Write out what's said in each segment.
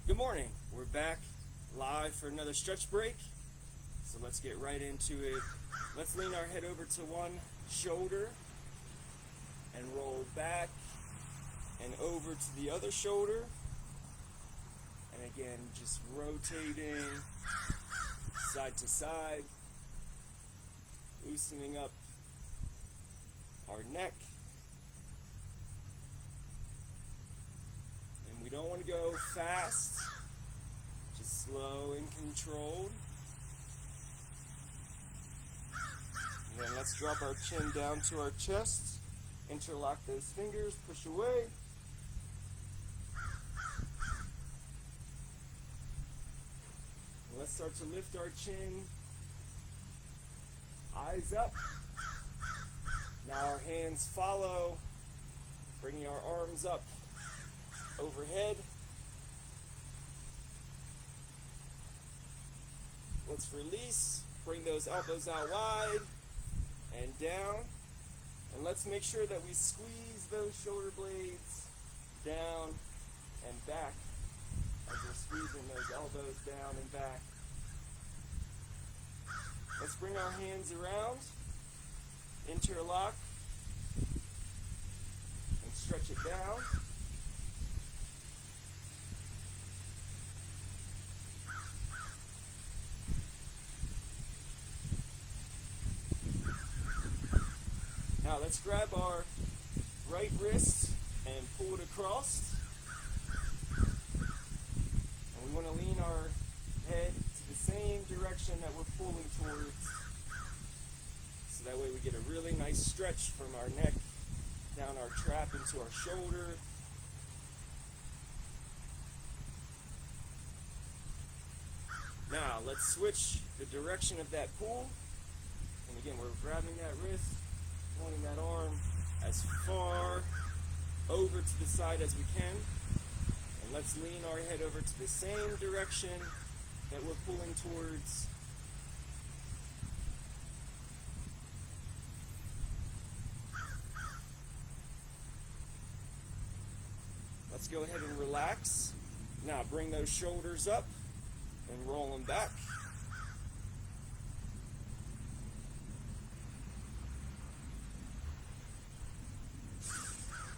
Good morning. We're back live for another stretch break. So let's get right into it. Let's lean our head over to one shoulder and roll back and over to the other shoulder. And again, just rotating side to side, loosening up our neck. And we don't want to go fast, just slow and controlled. And then let's drop our chin down to our chest, interlock those fingers, push away. And let's start to lift our chin, eyes up. Now our hands follow, bringing our arms up overhead. Let's release, bring those elbows out wide and down. And let's make sure that we squeeze those shoulder blades down and back as we're squeezing those elbows down and back. Let's bring our hands around, interlock, and stretch it down. Now let's grab our right wrist and pull it across. And we want to lean our head to the same direction that we're pulling towards. So that way we get a really nice stretch from our neck down our trap into our shoulder. Now let's switch the direction of that pull. And again, we're grabbing that wrist, pulling that arm as far over to the side as we can. And let's lean our head over to the same direction that we're pulling towards. Let's go ahead and relax. Now bring those shoulders up and roll them back.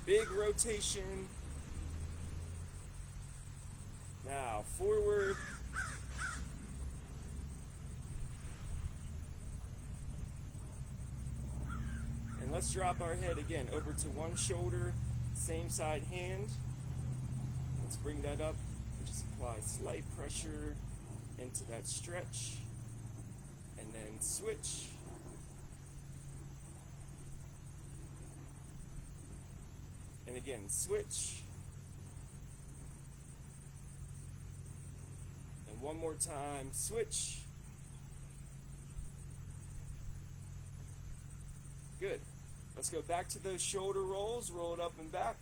Big rotation. Now forward. And let's drop our head again over to one shoulder, same side hand. Let's bring that up and just apply slight pressure into that stretch. And then switch. And again, switch. And one more time, switch. Good. Let's go back to those shoulder rolls. Roll it up and back.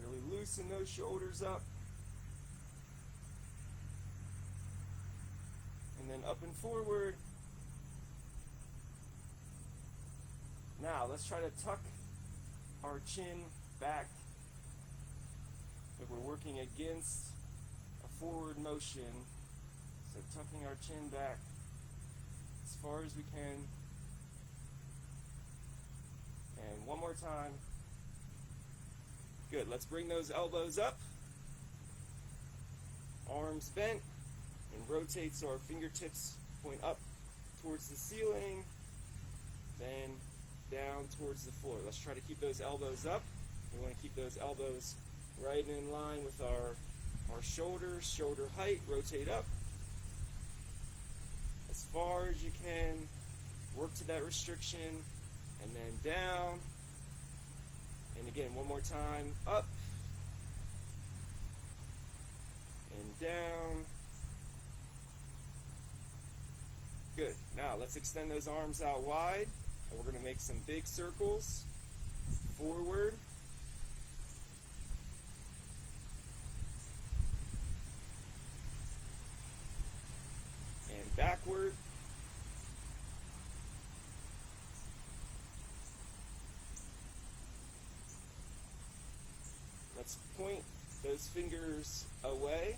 Really loosen those shoulders up. And then up and forward. Now, let's try to tuck our chin back. If we're working against a forward motion, so tucking our chin back as far as we can. And one more time. Good. Let's bring those elbows up, arms bent, and rotate so our fingertips point up towards the ceiling, then down towards the floor. Let's try to keep those elbows up. We want to keep those elbows right in line with our shoulders, shoulder height. Rotate up as far as you can. Work to that restriction, and then down. And again, one more time, up and down. Good. Now let's extend those arms out wide, and we're going to make some big circles. Forward. And backward. Let's point those fingers away,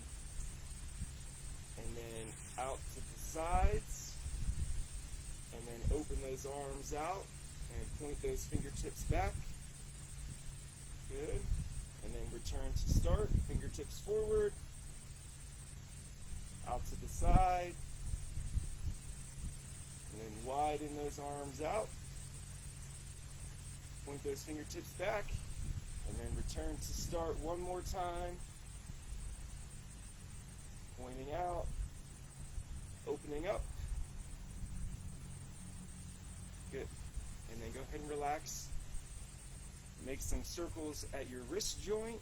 and then out to the sides, and then open those arms out and point those fingertips back. Good. And then return to start, fingertips forward, out to the side, and then widen those arms out. Point those fingertips back, and then return to start one more time. Pointing out, opening up. Good. And then go ahead and relax. Make some circles at your wrist joint.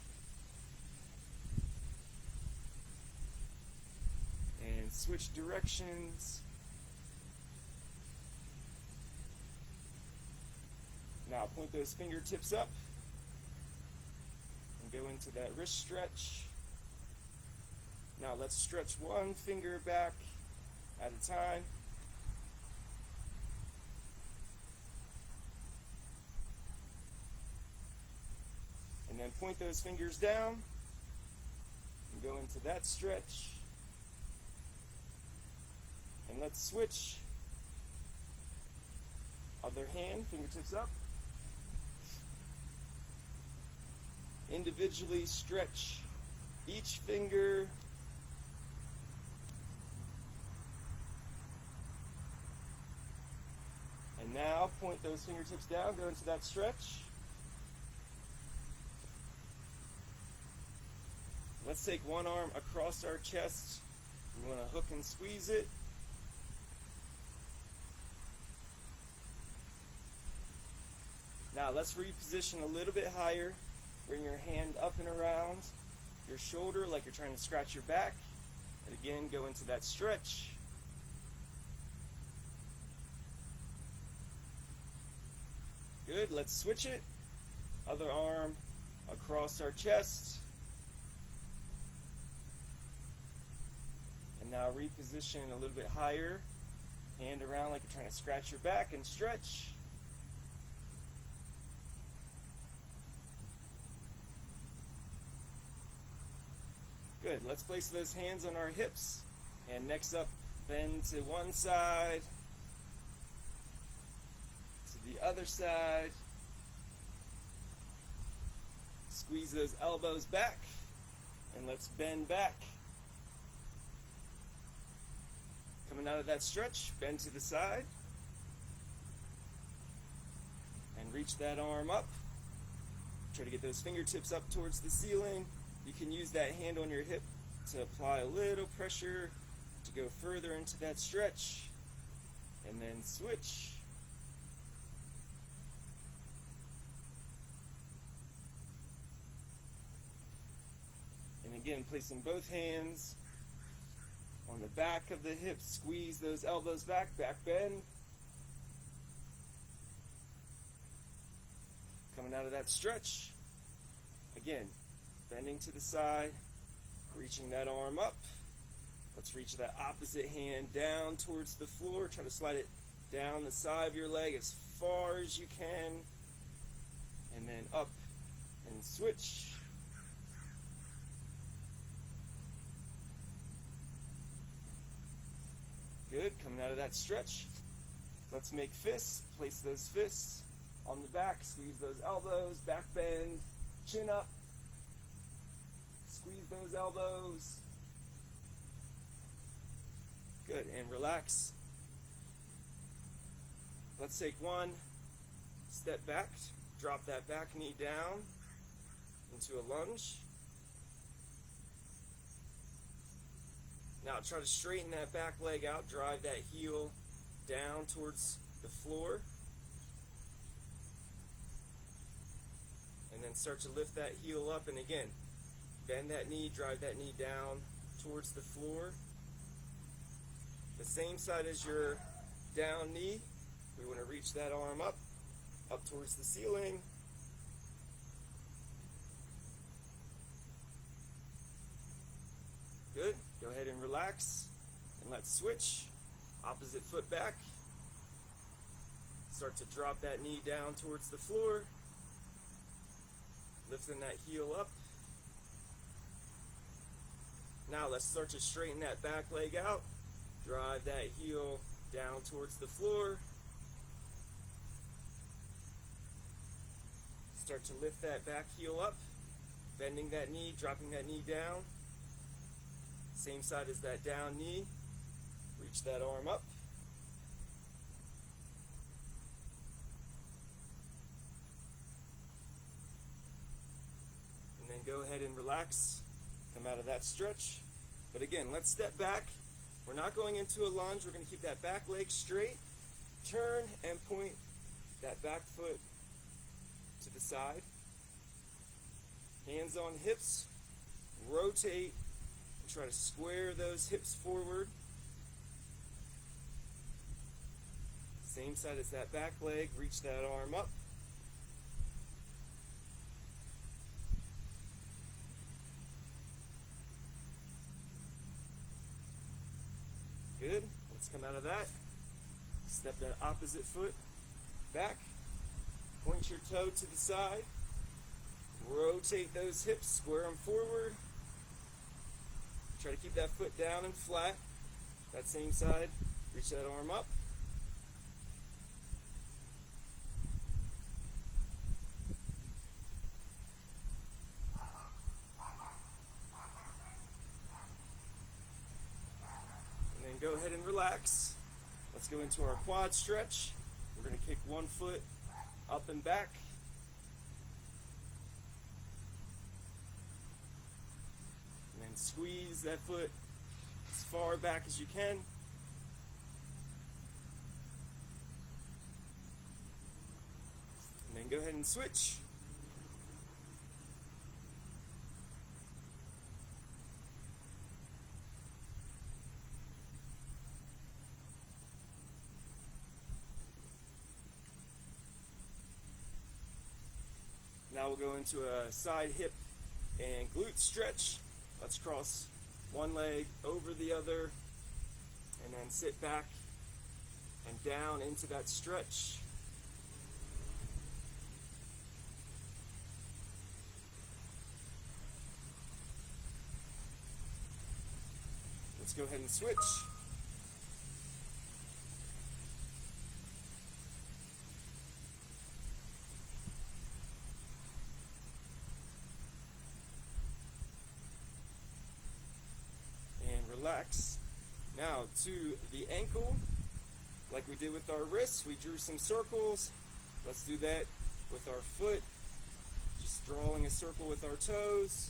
And switch directions. Now point those fingertips up and go into that wrist stretch. Now let's stretch one finger back at a time. And then point those fingers down and go into that stretch. And let's switch. Other hand, fingertips up. Individually stretch each finger. And now point those fingertips down, go into that stretch. Let's take one arm across our chest. We want to hook and squeeze it. Now let's reposition a little bit higher. Bring your hand up and around your shoulder like you're trying to scratch your back. And again, go into that stretch. Good, let's switch it. Other arm across our chest. And now reposition a little bit higher. Hand around like you're trying to scratch your back and stretch. Good, let's place those hands on our hips. And next up, bend to one side, to the other side. Squeeze those elbows back, and let's bend back. Coming out of that stretch, bend to the side, and reach that arm up. Try to get those fingertips up towards the ceiling. You can use that hand on your hip to apply a little pressure to go further into that stretch, and then switch. And again, placing both hands on the back of the hips, squeeze those elbows back, back bend. Coming out of that stretch, again, bending to the side, reaching that arm up. Let's reach that opposite hand down towards the floor. Try to slide it down the side of your leg as far as you can. And then up and switch. Good, coming out of that stretch. Let's make fists. Place those fists on the back. Squeeze those elbows, back bend, chin up. Squeeze those elbows. Good, and relax. Let's take one step back, drop that back knee down into a lunge. Now try to straighten that back leg out, drive that heel down towards the floor. And then start to lift that heel up, and again, bend that knee, drive that knee down towards the floor. The same side as your down knee, we want to reach that arm up towards the ceiling. Good. Go ahead and relax, and let's switch. Opposite foot back. Start to drop that knee down towards the floor. Lifting that heel up. Now let's start to straighten that back leg out. Drive that heel down towards the floor. Start to lift that back heel up, bending that knee, dropping that knee down. Same side as that down knee. Reach that arm up. And then go ahead and relax. Come out of that stretch. But again, let's step back. We're not going into a lunge. We're going to keep that back leg straight. Turn and point that back foot to the side. Hands on hips. Rotate and try to square those hips forward. Same side as that back leg. Reach that arm up. Good. Let's come out of that. Step that opposite foot back. Point your toe to the side. Rotate those hips. Square them forward. Try to keep that foot down and flat. That same side. Reach that arm up. Go ahead and relax. Let's go into our quad stretch. We're going to kick one foot up and back. And then squeeze that foot as far back as you can. And then go ahead and switch. Now we'll go into a side hip and glute stretch. Let's cross one leg over the other and then sit back and down into that stretch. Let's go ahead and switch. Relax. Now to the ankle, like we did with our wrists, we drew some circles. Let's do that with our foot, just drawing a circle with our toes,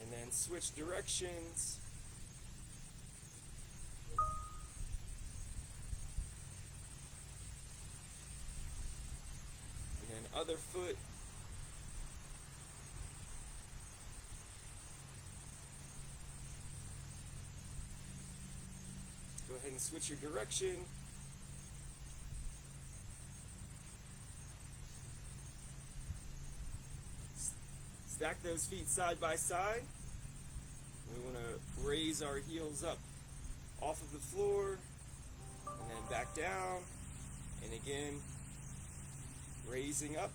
and then switch directions. And then other foot. Go ahead and switch your direction. Stack those feet side by side. We want to raise our heels up off of the floor and then back down. And again, raising up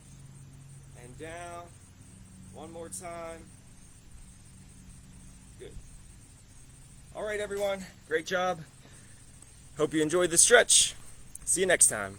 and down. One more time. Good. All right, everyone. Great job. Hope you enjoyed the stretch. See you next time.